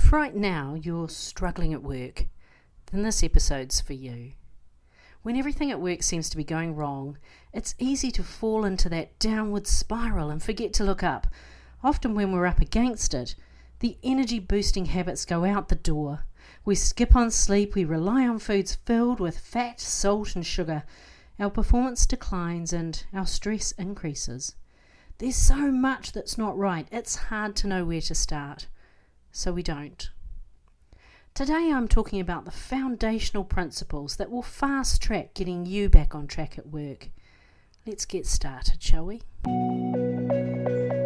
If right now you're struggling at work, then this episode's for you. When everything at work seems to be going wrong, it's easy to fall into that downward spiral and forget to look up. Often when we're up against it, the energy-boosting habits go out the door. We skip on sleep, we rely on foods filled with fat, salt and sugar. Our performance declines and our stress increases. There's so much that's not right, it's hard to know where to start. So we don't. Today I'm talking about the foundational principles that will fast track getting you back on track at work. Let's get started, shall we?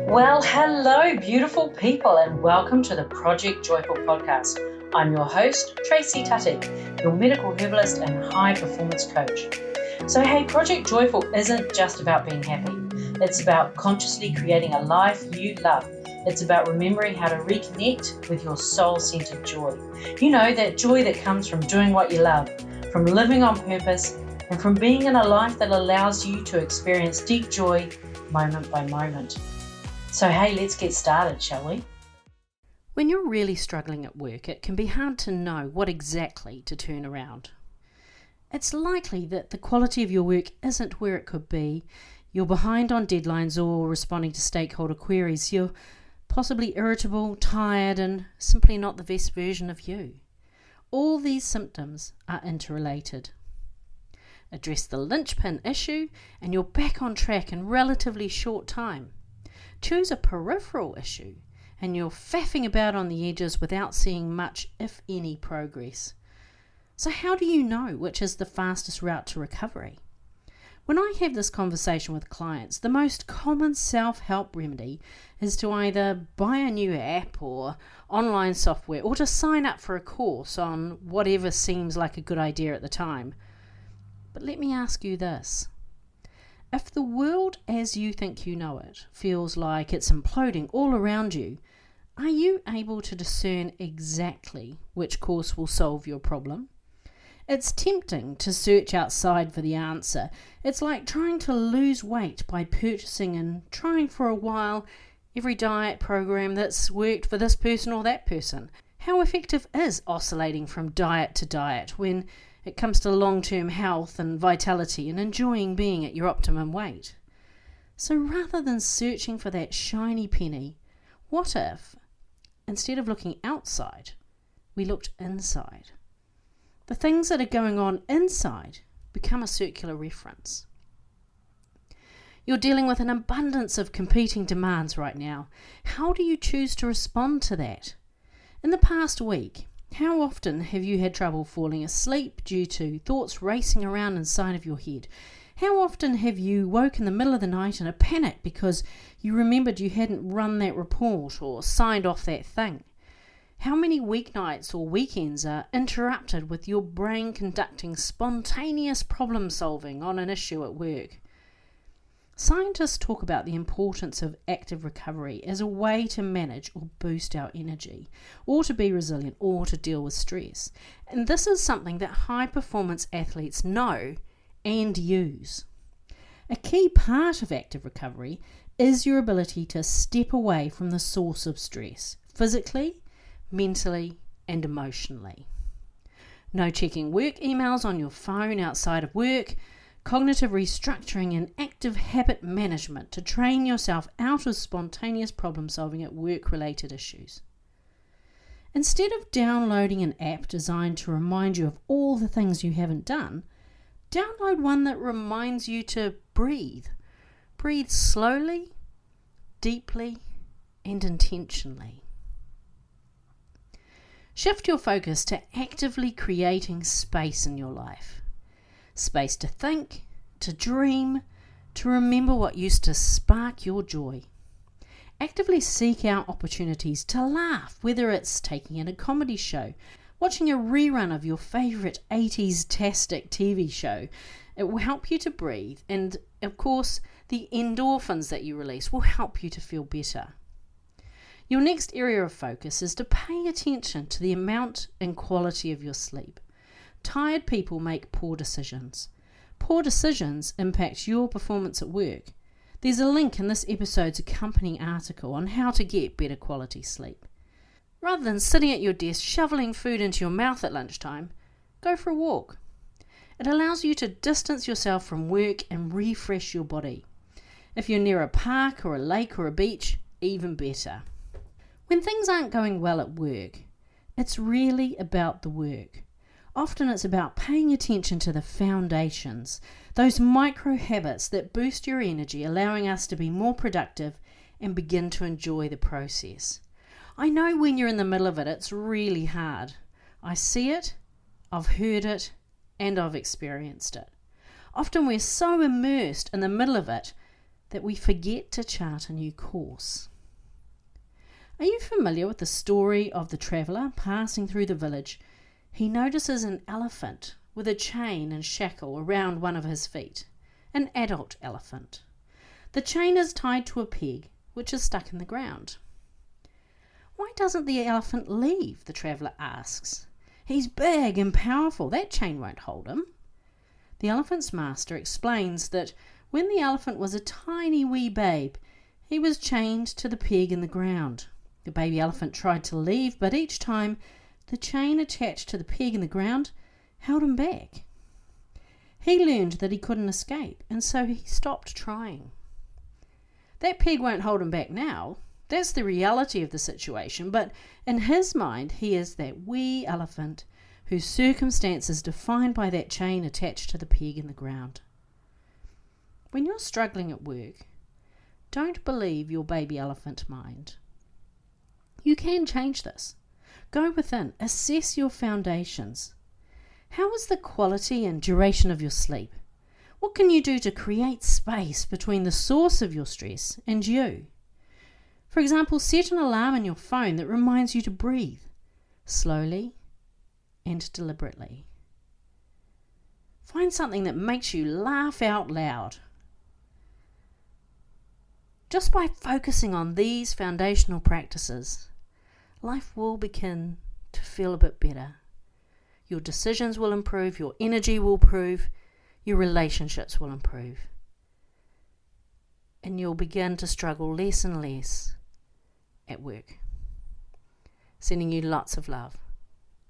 Well, hello beautiful people and welcome to the Project Joyful podcast. I'm your host, Tracy Tutty, your medical herbalist and high performance coach. So hey, Project Joyful isn't just about being happy. It's about consciously creating a life you love. It's about remembering how to reconnect with your soul-centered joy. You know, that joy that comes from doing what you love, from living on purpose, and from being in a life that allows you to experience deep joy moment by moment. So hey, let's get started, shall we? When you're really struggling at work, it can be hard to know what exactly to turn around. It's likely that the quality of your work isn't where it could be. You're behind on deadlines or responding to stakeholder queries. You're possibly irritable, tired, and simply not the best version of you. All these symptoms are interrelated. Address the linchpin issue and you're back on track in relatively short time. Choose a peripheral issue and you're faffing about on the edges without seeing much, if any, progress. So how do you know which is the fastest route to recovery? When I have this conversation with clients, the most common self-help remedy is to either buy a new app or online software or to sign up for a course on whatever seems like a good idea at the time. But let me ask you this. If the world as you think you know it feels like it's imploding all around you, are you able to discern exactly which course will solve your problem? It's tempting to search outside for the answer. It's like trying to lose weight by purchasing and trying for a while every diet program that's worked for this person or that person. How effective is oscillating from diet to diet when it comes to long-term health and vitality and enjoying being at your optimum weight? So rather than searching for that shiny penny, what if, instead of looking outside, we looked inside? The things that are going on inside become a circular reference. You're dealing with an abundance of competing demands right now. How do you choose to respond to that? In the past week, how often have you had trouble falling asleep due to thoughts racing around inside of your head? How often have you woke in the middle of the night in a panic because you remembered you hadn't run that report or signed off that thing? How many weeknights or weekends are interrupted with your brain conducting spontaneous problem solving on an issue at work? Scientists talk about the importance of active recovery as a way to manage or boost our energy, or to be resilient, or to deal with stress. And this is something that high-performance athletes know and use. A key part of active recovery is your ability to step away from the source of stress, physically, mentally and emotionally. No checking work emails on your phone outside of work, cognitive restructuring and active habit management to train yourself out of spontaneous problem solving at work-related issues. Instead of downloading an app designed to remind you of all the things you haven't done, download one that reminds you to breathe. Breathe slowly, deeply and intentionally. Shift your focus to actively creating space in your life. Space to think, to dream, to remember what used to spark your joy. Actively seek out opportunities to laugh, whether it's taking in a comedy show, watching a rerun of your favourite 80s-tastic TV show. It will help you to breathe, and of course, the endorphins that you release will help you to feel better. Your next area of focus is to pay attention to the amount and quality of your sleep. Tired people make poor decisions. Poor decisions impact your performance at work. There's a link in this episode's accompanying article on how to get better quality sleep. Rather than sitting at your desk shoveling food into your mouth at lunchtime, go for a walk. It allows you to distance yourself from work and refresh your body. If you're near a park or a lake or a beach, even better. When things aren't going well at work, it's really about the work. Often it's about paying attention to the foundations, those micro habits that boost your energy, allowing us to be more productive and begin to enjoy the process. I know when you're in the middle of it, it's really hard. I see it, I've heard it, and I've experienced it. Often we're so immersed in the middle of it that we forget to chart a new course. Are you familiar with the story of the traveller passing through the village? He notices an elephant with a chain and shackle around one of his feet, an adult elephant. The chain is tied to a peg, which is stuck in the ground. Why doesn't the elephant leave? The traveller asks. He's big and powerful. That chain won't hold him. The elephant's master explains that when the elephant was a tiny wee babe, he was chained to the peg in the ground. The baby elephant tried to leave, but each time the chain attached to the peg in the ground held him back. He learned that he couldn't escape, and so he stopped trying. That peg won't hold him back now. That's the reality of the situation, but in his mind he is that wee elephant whose circumstance is defined by that chain attached to the peg in the ground. When you're struggling at work, don't believe your baby elephant mind. You can change this. Go within, assess your foundations. How is the quality and duration of your sleep? What can you do to create space between the source of your stress and you? For example, set an alarm in your phone that reminds you to breathe slowly and deliberately. Find something that makes you laugh out loud. Just by focusing on these foundational practices, life will begin to feel a bit better. Your decisions will improve, your energy will improve, your relationships will improve. And you'll begin to struggle less and less at work. Sending you lots of love.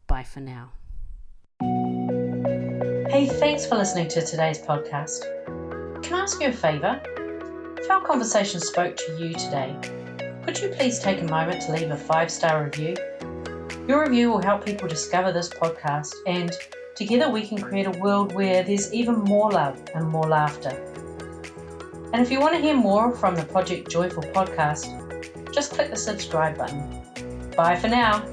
Bye for now. Hey, thanks for listening to today's podcast. Can I ask you a favour? If our conversation spoke to you today, could you please take a moment to leave a 5-star review? Your review will help people discover this podcast, and together we can create a world where there's even more love and more laughter. And if you want to hear more from the Project Joyful podcast, just click the subscribe button. Bye for now.